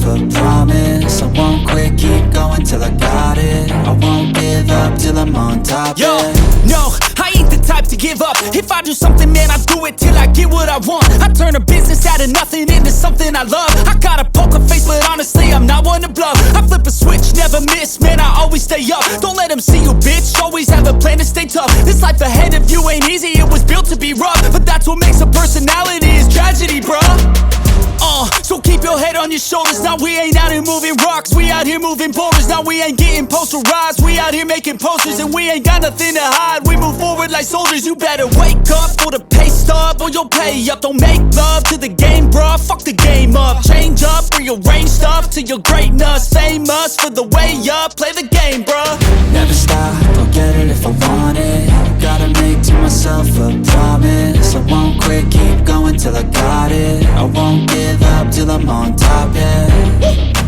a promise. I won't quit, keep going till I got it. I won't give up till I'm on top, Yo, yeah. no, I ain't the type to give up. If I do something, man, I do it till I get what I want. I turn a business out of nothing into something I love. I got a poker face, but honestly, I'm not one to bluff. I flip a switch, never miss, man, I always stay up. Don't let them see you, bitch, always have a plan to stay tough. This life ahead of you ain't easy, it was built to be rough. But that's what makes a personality, is tragedy, bruh. So keep your head on your shoulders. Now we ain't out here moving rocks, we out here moving boulders. Now we ain't getting posterized, we out here making posters. And we ain't got nothing to hide, we move forward like soldiers. You better wake up for the pay stub, or you'll pay up. Don't make love to the game, bruh, fuck the game up. Change up, rearrange stuff to your greatness. Famous for the way up, play the game, bruh. Never stop, I'll get it if I want it. Gotta make to myself a promise. I won't quit, keep going till I got it. I won't give up till I'm on top, yeah.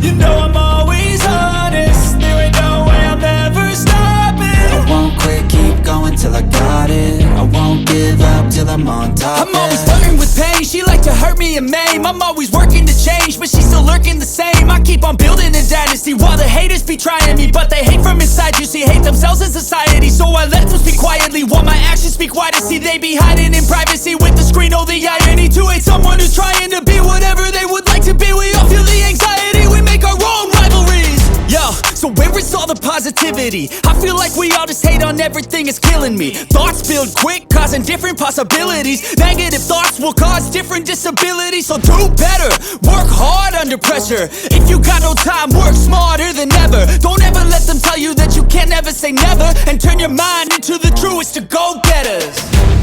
You know I'm always honest, there ain't no way I'm ever stopping. I won't quit, keep going till I got it. I won't give up till I'm on top, I'm always flirting with pain, she like to hurt me and maim. I'm always working to change, but she's still lurking the same. I keep on building a dynasty while the haters be trying me. But they hate from inside, you see, hate themselves in society. So I let them speak quietly while my actions speak wider. See, they be hiding in privacy with the screen. Oh, the irony to hate someone who's trying to be whatever they would like to be. We all feel the anxiety, we make our own rivalries. Yo, so where is all the positivity? I feel like we all just hate on everything, it's killing me. Thoughts build quick, causing different possibilities. Negative thoughts will cause different disabilities. So do better, work hard under pressure. If you got no time, work smarter than ever. Don't ever let them tell you that you can't never say never. And turn your mind into the truest of go-getters.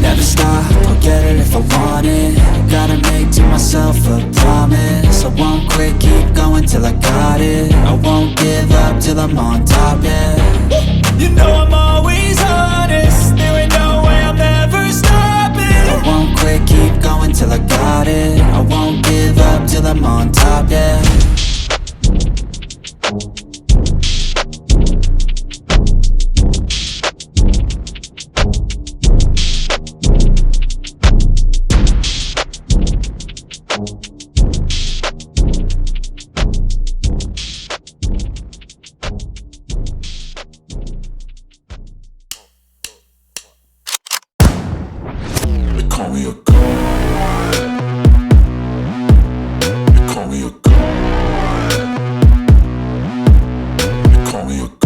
Never stop, I'll get it if I want it. Gotta make to myself a promise. I won't quit, keep going till I got it. I won't give up till I'm on top, yeah. You know I'm always honest, there ain't no way I'm ever stopping. I won't quit, keep going till I got it. I won't give up till I'm on top, yeah. Call me a god. You call me a god. You call me a god.